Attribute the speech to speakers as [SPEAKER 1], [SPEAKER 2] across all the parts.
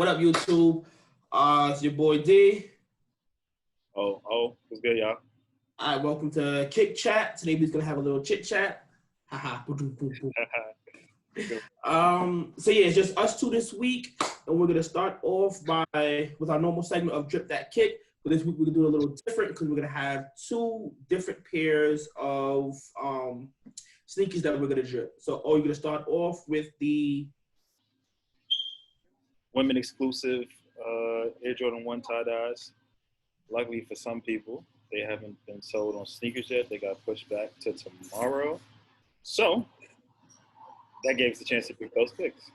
[SPEAKER 1] What up, YouTube? It's your boy D.
[SPEAKER 2] What's good, y'all?
[SPEAKER 1] All right, welcome to Kick Chat. Today we're gonna have a little chit chat. Haha. So yeah, it's just us two this week, and we're gonna start off with our normal segment of Drip That Kick. But this week we're gonna do a little different because we're gonna have two different pairs of sneakers that we're gonna drip. So, you're gonna start off with the
[SPEAKER 2] Women exclusive AJ1 tie-dyes. Luckily for some people, they haven't been sold on sneakers yet. They got pushed back to tomorrow. So that gave us a chance to pick those picks.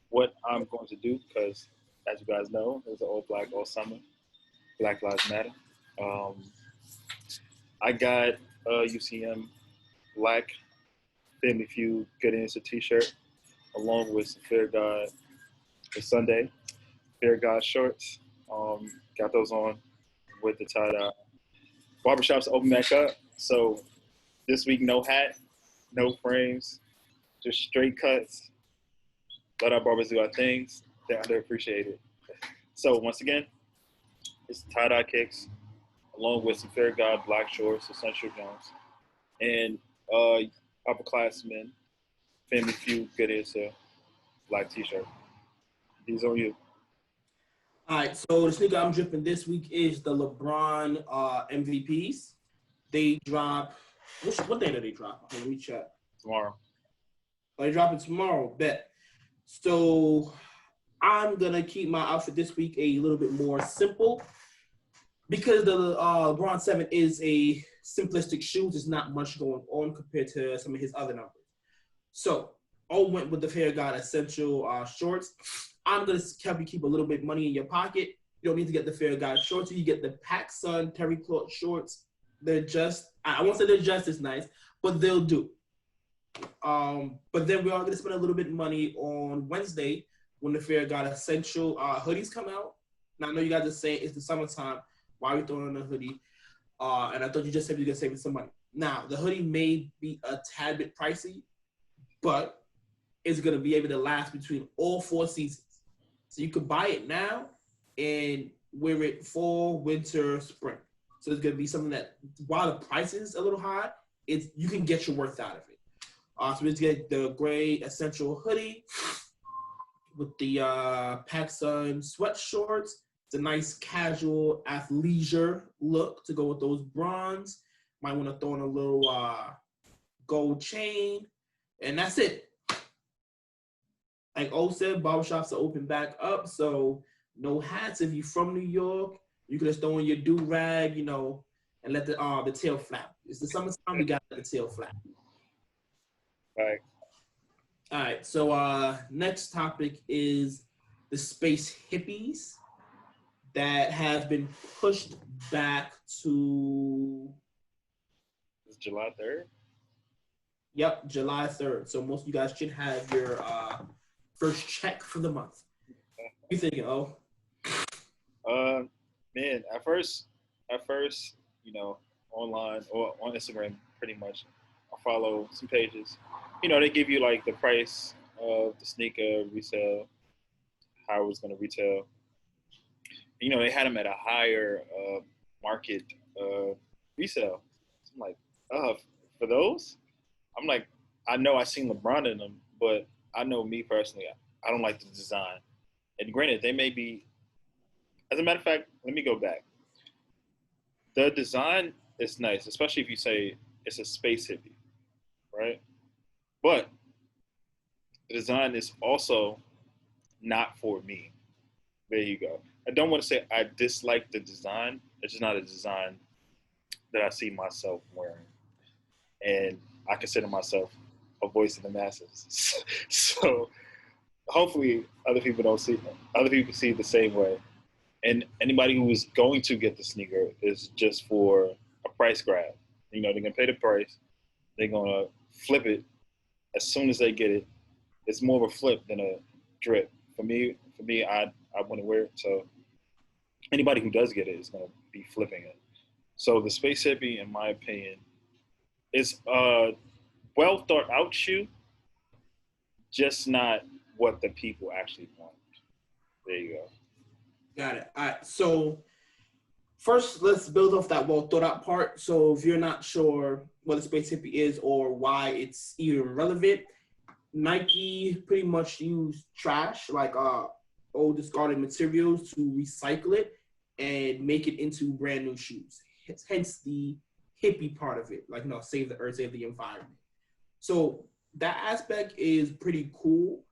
[SPEAKER 2] What I'm going to do, because as you guys know, it's all black all summer. Black Lives Matter. I got a UCM black Family Feud Good Answer t-shirt along with some Fair God for Sunday. Fair God shorts. Got those on with the tie-dye. Barbershops open back up. So this week, no hat, no frames, just straight cuts. Let our barbers do our things. They're underappreciated. So once again, it's tie-dye kicks along with some Fair God black shorts, Essential Jones, and upperclassmen Family Feud Good Answer black t-shirt. These are you.
[SPEAKER 1] All right, so the sneaker I'm dripping this week is the LeBron MVPs. They drop, what day do they drop? Let me check.
[SPEAKER 2] Tomorrow.
[SPEAKER 1] They dropping tomorrow, bet. So I'm going to keep my outfit this week a little bit more simple because the LeBron 7 is a simplistic shoe. There's not much going on compared to some of his other numbers. So I went with the Fair God Essential shorts. I'm going to help you keep a little bit of money in your pocket. You don't need to get the Fair God shorts. You get the PacSun Terry Cloth shorts. They're just, I won't say they're just as nice, but they'll do. But then we are going to spend a little bit of money on Wednesday when the Fair God Essential hoodies come out. Now, I know you guys are saying it's the summertime. Why are we throwing on a hoodie? And I thought you just said you're going to save some money. Now, the hoodie may be a tad bit pricey, but it's going to be able to last between all 4 seasons. So you could buy it now and wear it fall, winter, spring. So it's going to be something that, while the price is a little high, you can get your worth out of it. So let's get the gray essential hoodie with the PacSun sweat shorts. It's a nice casual athleisure look to go with those bronze. Might want to throw in a little gold chain, and that's it. Like O said, barbershops are open back up, so no hats. If you're from New York, you can just throw in your do-rag, and let the tail flap. It's the summertime, you got the tail flap.
[SPEAKER 2] Right.
[SPEAKER 1] All right, so next topic is the space hippies that have been pushed back to...
[SPEAKER 2] It's July 3rd?
[SPEAKER 1] Yep, July 3rd. So most of you guys should have your first check for the month. What you thinking, O?
[SPEAKER 2] Man, at first, online or on Instagram, pretty much, I follow some pages. They give you like the price of the sneaker resale, how it was going to retail. They had them at a higher market resale. So I'm like, for those? I'm like, I know I've seen LeBron in them, but I know me personally, I don't like the design. And granted, they may be, as a matter of fact, let me go back. The design is nice, especially if you say it's a space hippie, right? But the design is also not for me. There you go. I don't want to say I dislike the design. It's just not a design that I see myself wearing. And I consider myself a voice of the masses. So hopefully other people see it the same way. And anybody who is going to get the sneaker is just for a price grab. They're going to pay the price. They're going to flip it as soon as they get it. It's more of a flip than a drip. For me, I want to wear it. So anybody who does get it is going to be flipping it. So the Space Hippie, in my opinion, is a well thought out shoe, just not what the people actually want. There you go.
[SPEAKER 1] Got it. All right. So first, let's build off that well thought out part. So if you're not sure what a space hippie is or why it's even relevant, Nike pretty much use trash like old discarded materials to recycle it and make it into brand new shoes. Hence the hippie part of it, like save the earth, save the environment. So that aspect is pretty cool.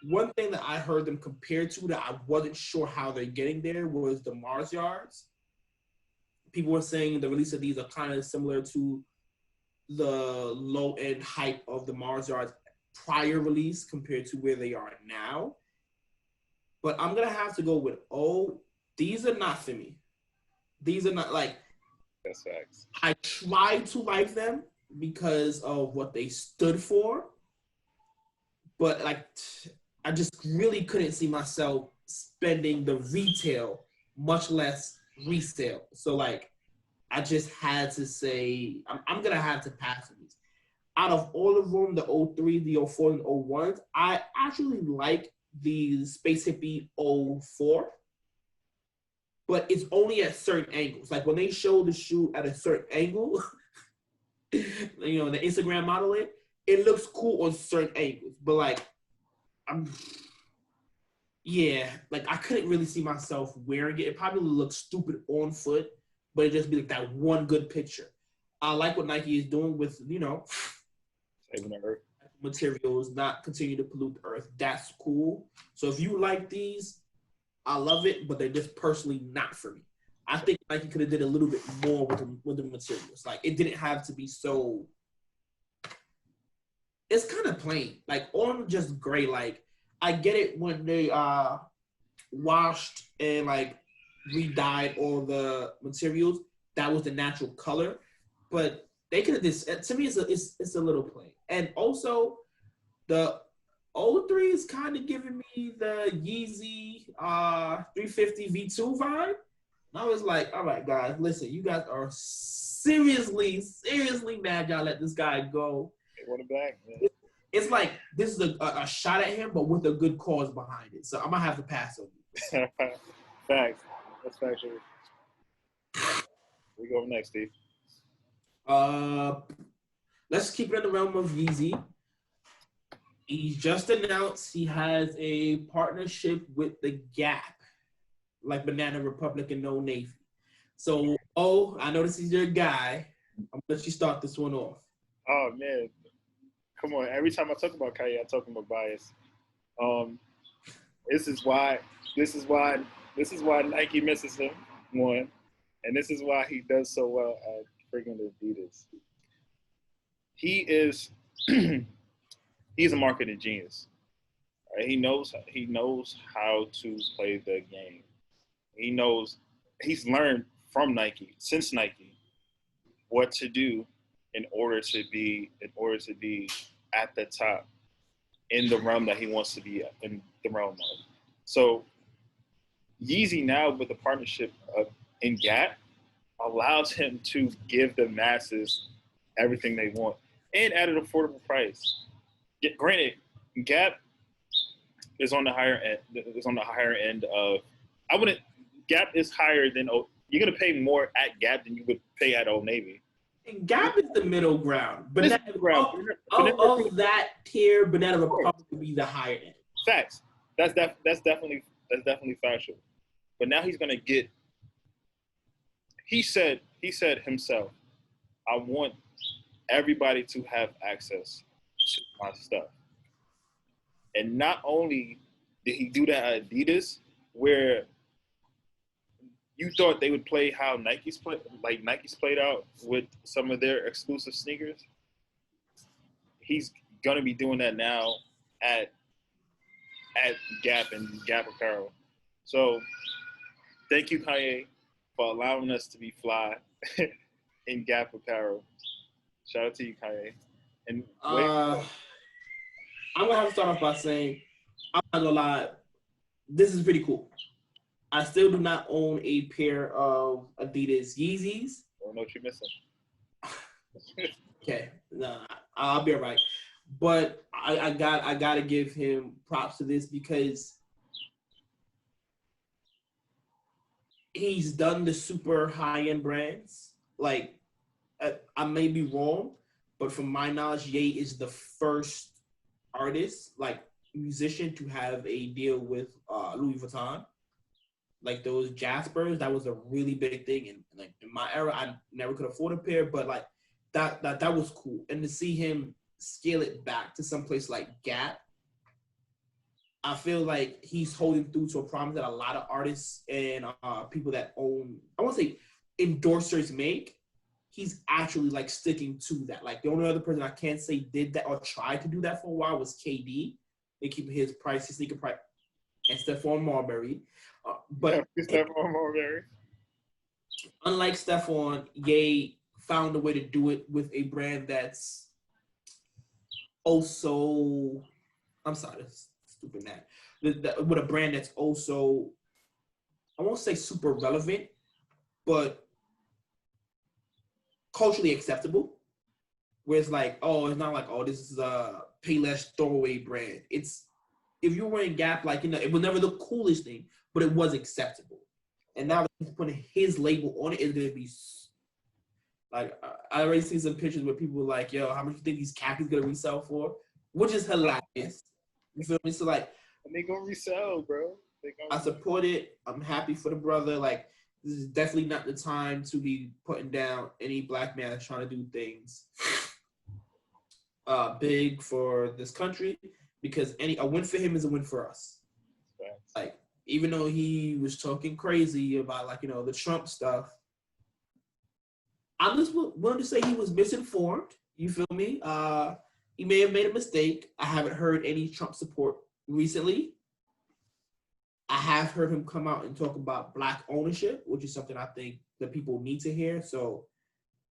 [SPEAKER 1] One thing that I heard them compared to that I wasn't sure how they're getting there was the Mars yards. People were saying the release of these are kind of similar to the low end hype of the Mars yards prior release compared to where they are now. But I'm gonna have to go with these are not for me. These are not like
[SPEAKER 2] that's facts.
[SPEAKER 1] I tried to like them because of what they stood for, but like I just really couldn't see myself spending the retail, much less resale. So like I just had to say I'm gonna have to pass on these. Out of all of them, the 03, the 04, and 01s, I actually like the Space Hippie 04, but it's only at certain angles. Like when they show the shoe at a certain angle, the Instagram model it looks cool on certain angles. But like, like I couldn't really see myself wearing it. It probably looks stupid on foot, but it just be like that one good picture. I like what Nike is doing with,
[SPEAKER 2] saving the earth
[SPEAKER 1] materials, not continue to pollute the earth. That's cool. So if you like these, I love it, but they're just personally not for me. I think Nike could have did a little bit more with the materials. Like it didn't have to be so. It's kind of plain, like on just gray. Like I get it when they washed and like re-dyed all the materials. That was the natural color, but they could have this. To me, it's a little plain. And also, the 03 is kind of giving me the Yeezy 350 V2 vibe. And I was like, all right, guys, listen, you guys are seriously mad y'all let this guy go.
[SPEAKER 2] They want it back, man.
[SPEAKER 1] It's like this is a shot at him, but with a good cause behind it. So I'm gonna have to pass on you.
[SPEAKER 2] Facts. That's factual. We go next, Steve.
[SPEAKER 1] Let's keep it in the realm of Yeezy. He just announced he has a partnership with the Gap, like Banana Republic and No Navy. So, I know this is your guy. I'm gonna let you start this one off.
[SPEAKER 2] Oh man, come on! Every time I talk about Kanye, I talk about bias. This is why Nike misses him, one, and this is why he does so well at freaking Adidas. He's a marketing genius. Right? He knows how to play the game. He's learned from Nike, since Nike, what to do in order to be at the top in the realm that he wants to be in the realm of. So Yeezy now with the partnership in Gap allows him to give the masses everything they want and at an affordable price. Granted, Gap is on the higher end of. Gap is higher than. You're gonna pay more at Gap than you would pay at Old Navy.
[SPEAKER 1] And Gap is the middle ground, but of that tier, Banana Republic would be the higher end.
[SPEAKER 2] Facts. That's definitely factual. But now he's gonna get. He said himself, I want everybody to have access to my stuff. And not only did he do that at Adidas, where you thought they would play how Nike's played out with some of their exclusive sneakers, he's gonna be doing that now at Gap and Gap Apparel. So thank you, Kanye, for allowing us to be fly in Gap Apparel. Shout out to you, Kanye. And
[SPEAKER 1] I'm gonna have to start off by saying, I'm not gonna lie, this is pretty cool. I still do not own a pair of Adidas Yeezys.
[SPEAKER 2] I don't know what you're missing.
[SPEAKER 1] Okay, no, I'll be all right. But I gotta give him props to this because he's done the super high-end brands. Like, I may be wrong, but from my knowledge, Ye is the first artist, like musician, to have a deal with Louis Vuitton. Like those Jaspers, that was a really big thing. And like in my era, I never could afford a pair, but like that was cool. And to see him scale it back to some place like Gap, I feel like he's holding through to a promise that a lot of artists and people that own, I won't say endorsers make. He's actually like sticking to that. Like the only other person I can't say did that or tried to do that for a while was KD. They keep his price, his sneaker price, and Stephon Marbury. But
[SPEAKER 2] Stephon Marbury.
[SPEAKER 1] Unlike Stephon, Ye found a way to do it with a brand that's also, I'm sorry, that's stupid that. With a brand that's also, I won't say super relevant, but culturally acceptable. Where it's like, oh, it's not like, oh, this is a Payless throwaway brand. It's, if you're wearing Gap, like, you know, it was never the coolest thing, but it was acceptable. And now that he's putting his label on it, it's gonna be like, I already see some pictures where people were like, yo, how much do you think these khakis gonna resell for? Which is hilarious. You feel me? So like,
[SPEAKER 2] and they gonna resell, bro.
[SPEAKER 1] I support it. I'm happy for the brother. Like, this is definitely not the time to be putting down any black man that's trying to do things big for this country, because a win for him is a win for us.
[SPEAKER 2] Right.
[SPEAKER 1] Like, even though he was talking crazy about, like, you know, the Trump stuff, I'm just willing to say he was misinformed. You feel me? He may have made a mistake. I haven't heard any Trump support recently. I have heard him come out and talk about black ownership, which is something I think that people need to hear. So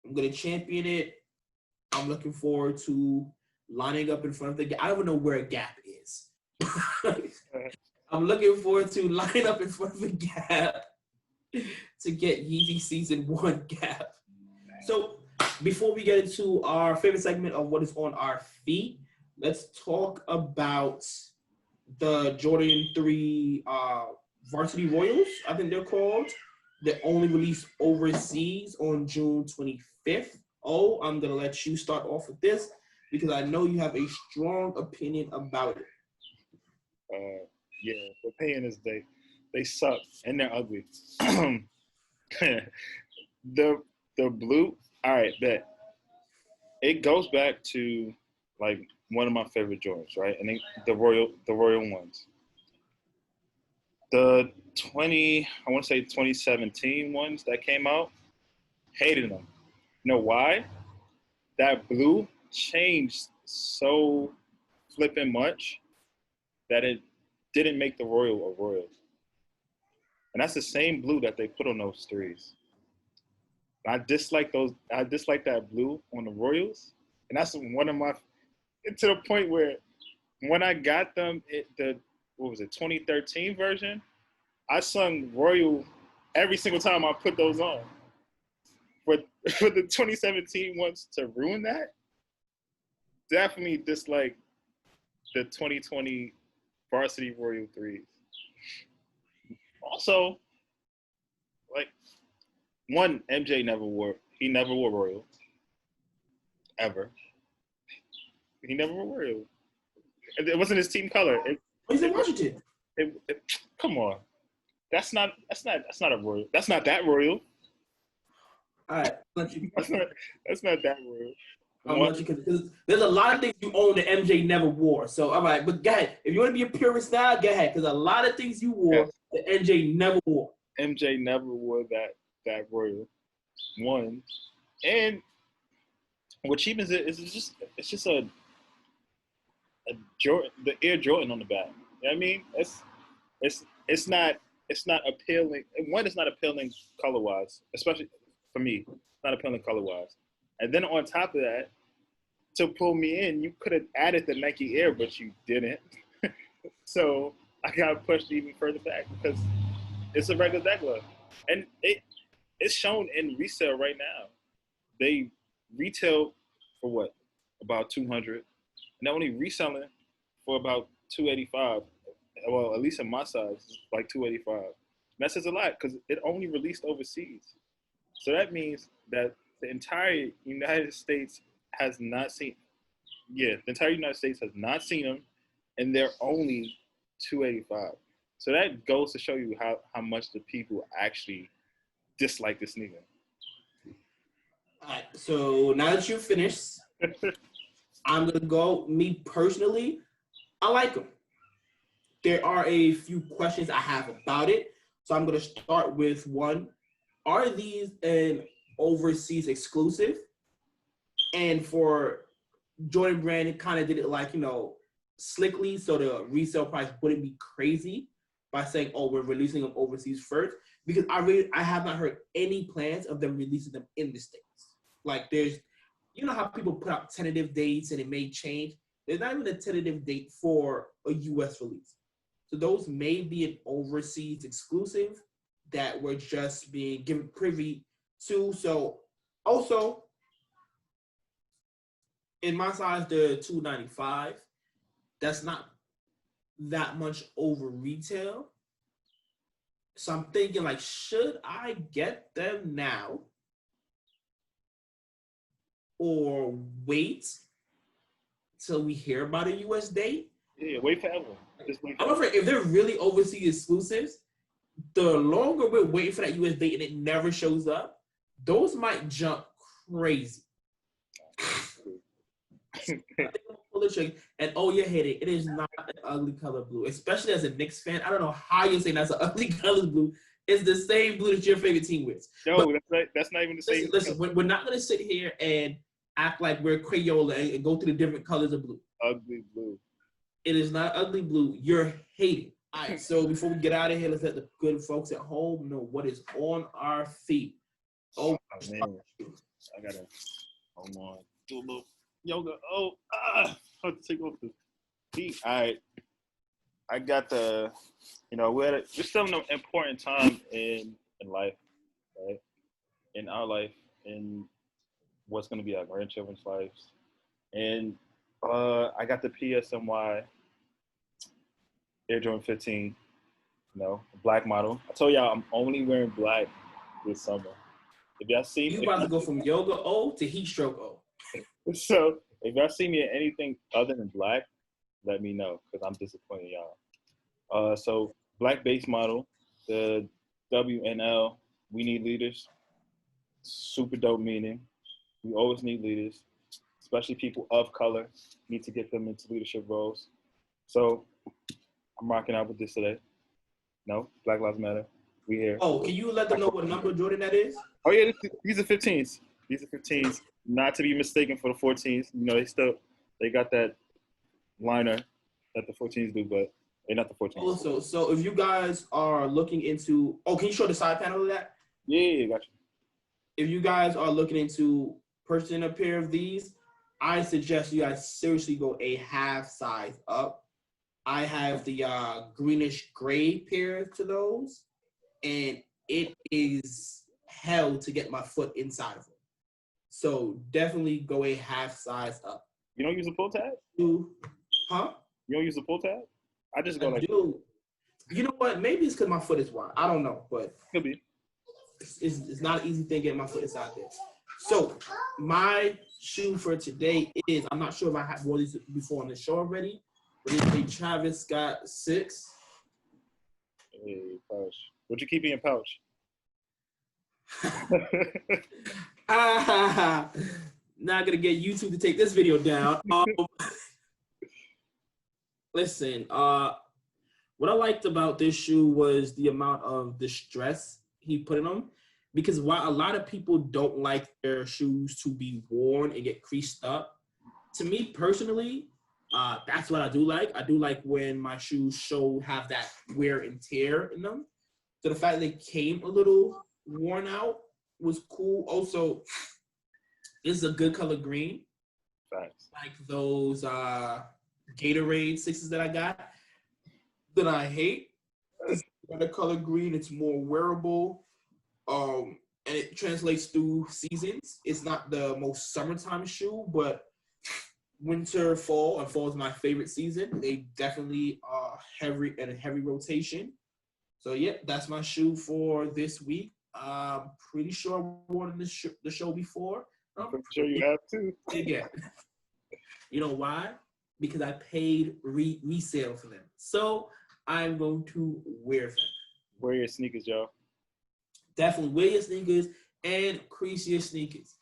[SPEAKER 1] I'm going to champion it. I'm looking forward to lining up in front of the Gap. I don't even know where a Gap is. I'm looking forward to lining up in front of the Gap to get Yeezy Season 1 Gap. So before we get into our favorite segment of what is on our feet, let's talk about the Jordan 3 Varsity Royals, I think they're called. They're only released overseas on June 25th. Oh, I'm going to let you start off with this because I know you have a strong opinion about it.
[SPEAKER 2] Yeah, the opinion is they suck and they're ugly. The blue, all right, bet. It goes back to like one of my favorite Jordans, right? And the royal ones. The 2017 ones that came out, hated them. You know why? That blue changed so flipping much that it didn't make the royal a royal. And that's the same blue that they put on those threes. I dislike that blue on the Royals, and that's one of my, to the point where when I got them, what was it, 2013 version, I sung Royal every single time I put those on. But for the 2017 ones to ruin that, definitely dislike the 2020 Varsity Royal threes. Also, like, one, MJ never wore Royal. Ever. He never wore Royal. It wasn't his team color.
[SPEAKER 1] He's in Washington.
[SPEAKER 2] Come on. That's not a Royal. That's not that Royal.
[SPEAKER 1] All right.
[SPEAKER 2] That's not that Royal.
[SPEAKER 1] Because there's a lot of things you own that MJ never wore. So, all right, but go ahead. If you want to be a purist now, go ahead. Because a lot of things you wore that MJ never wore.
[SPEAKER 2] MJ never wore that Royal. One. And what cheapens it is it's just a Jordan, the Air Jordan on the back. You know what I mean? It's not appealing. One, it's not appealing color wise, especially for me. It's not appealing color wise. And then on top of that, to pull me in, you could have added the Nike Air, but you didn't. So I got pushed even further back because it's a regular deck glove. And it's shown in resale right now. They retail for what? About $200. And they're only reselling for about $285. Well, at least in my size, like $285. That says a lot because it only released overseas. So that means that the entire United States has not seen. Yeah, the entire United States has not seen them, and they're only 285. So that goes to show you how much the people actually dislike the sneaker.
[SPEAKER 1] All right, so now that you've finished, I'm gonna go. Me personally, I like them. There are a few questions I have about it, so I'm gonna start with one: are these an overseas exclusive? And for Jordan Brand, it kind of did it like, slickly, so the resale price wouldn't be crazy by saying, "Oh, we're releasing them overseas first." Because I have not heard any plans of them releasing them in the States. Like there's, how people put out tentative dates and it may change. There's not even a tentative date for a U.S. release. So those may be an overseas exclusive that we're just being given privy to. So also, in my size, the 295, that's not that much over retail. So I'm thinking, like, should I get them now or wait till we hear about a US date?
[SPEAKER 2] Yeah, wait forever. Just wait
[SPEAKER 1] I'm
[SPEAKER 2] forever.
[SPEAKER 1] afraid if they're really overseas exclusives, the longer we're waiting for that US date and it never shows up, those might jump crazy. And oh, you hit it. It is not an ugly color blue, especially as a Knicks fan. I don't know how you're saying that's an ugly color blue. It's the same blue that your favorite team wears.
[SPEAKER 2] No, that's not even the same.
[SPEAKER 1] Listen, we're not going to sit here and act like we're Crayola and go through the different colors of blue.
[SPEAKER 2] Ugly blue.
[SPEAKER 1] It is not ugly blue. You're hating. All right, so before we get out of here, let's let the good folks at home know what is on our feet.
[SPEAKER 2] Oh man, I gotta hold on. Do a little yoga. I have to take off the feet. All right, I got the. We're still in an important time in life, right? In our life, in what's gonna be our grandchildren's lives, and I got the PSNY Air Jordan 15. Black model. I told y'all I'm only wearing black this summer. If y'all see
[SPEAKER 1] You about to go from yoga O to heat stroke O.
[SPEAKER 2] So if y'all see me in anything other than black, let me know because I'm disappointed y'all. So black base model, the WNL, we need leaders. Super dope meaning. We always need leaders, especially people of color. Need to get them into leadership roles. So I'm rocking out with this today. No, Black Lives Matter. We here.
[SPEAKER 1] Oh, can you let them know what number Jordan that is?
[SPEAKER 2] Oh yeah, these are 15s. These are 15s, not to be mistaken for the 14s. They got that liner that the 14s do, but they're not the 14s.
[SPEAKER 1] Also, so if you guys are looking into, can you show the side panel of that?
[SPEAKER 2] Yeah, gotcha.
[SPEAKER 1] If you guys are looking into purchasing a pair of these, I suggest you guys seriously go a half size up. I have the greenish gray pair to those, and it is hell to get my foot inside of them. So definitely go a half size up.
[SPEAKER 2] You don't use a pull tab?
[SPEAKER 1] Huh?
[SPEAKER 2] You don't use a pull tab? I just go
[SPEAKER 1] do. You know what? Maybe it's because my foot is wide. I don't know, but
[SPEAKER 2] could be.
[SPEAKER 1] It's not an easy thing getting my foot inside there. So my shoe for today is, I'm not sure if I have worn these before on the show already, but it's a Travis Scott 6.
[SPEAKER 2] Hey, pouch. What you keep in your pouch?
[SPEAKER 1] Not gonna get YouTube to take this video down. Listen, what I liked about this shoe was the amount of distress he put in them. Because while a lot of people don't like their shoes to be worn and get creased up, to me personally, that's what I do like. I do like when my shoes have that wear and tear in them. So the fact they came a little worn out was cool. Also, this is a good color green.
[SPEAKER 2] Thanks.
[SPEAKER 1] Like those Gatorade 6s that I got that I hate. It's a color green. It's more wearable. And it translates through seasons. It's not the most summertime shoe, but winter, fall, and fall is my favorite season. They definitely are heavy rotation. So yeah, that's my shoe for this week. I'm pretty sure I wore the show before.
[SPEAKER 2] I'm pretty sure you have too.
[SPEAKER 1] Yeah. You know why? Because I paid resale for them. So I'm going to wear them.
[SPEAKER 2] Wear your sneakers, y'all.
[SPEAKER 1] Definitely wear your sneakers and crease your sneakers.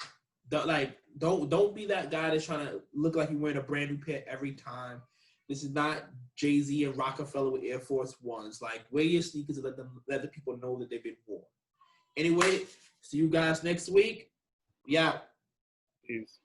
[SPEAKER 1] Don't be that guy that's trying to look like you're wearing a brand new pair every time. This is not Jay-Z and Rockefeller with Air Force Ones. Like, wear your sneakers and let the people know that they've been worn. Anyway, see you guys next week. Yeah.
[SPEAKER 2] Peace.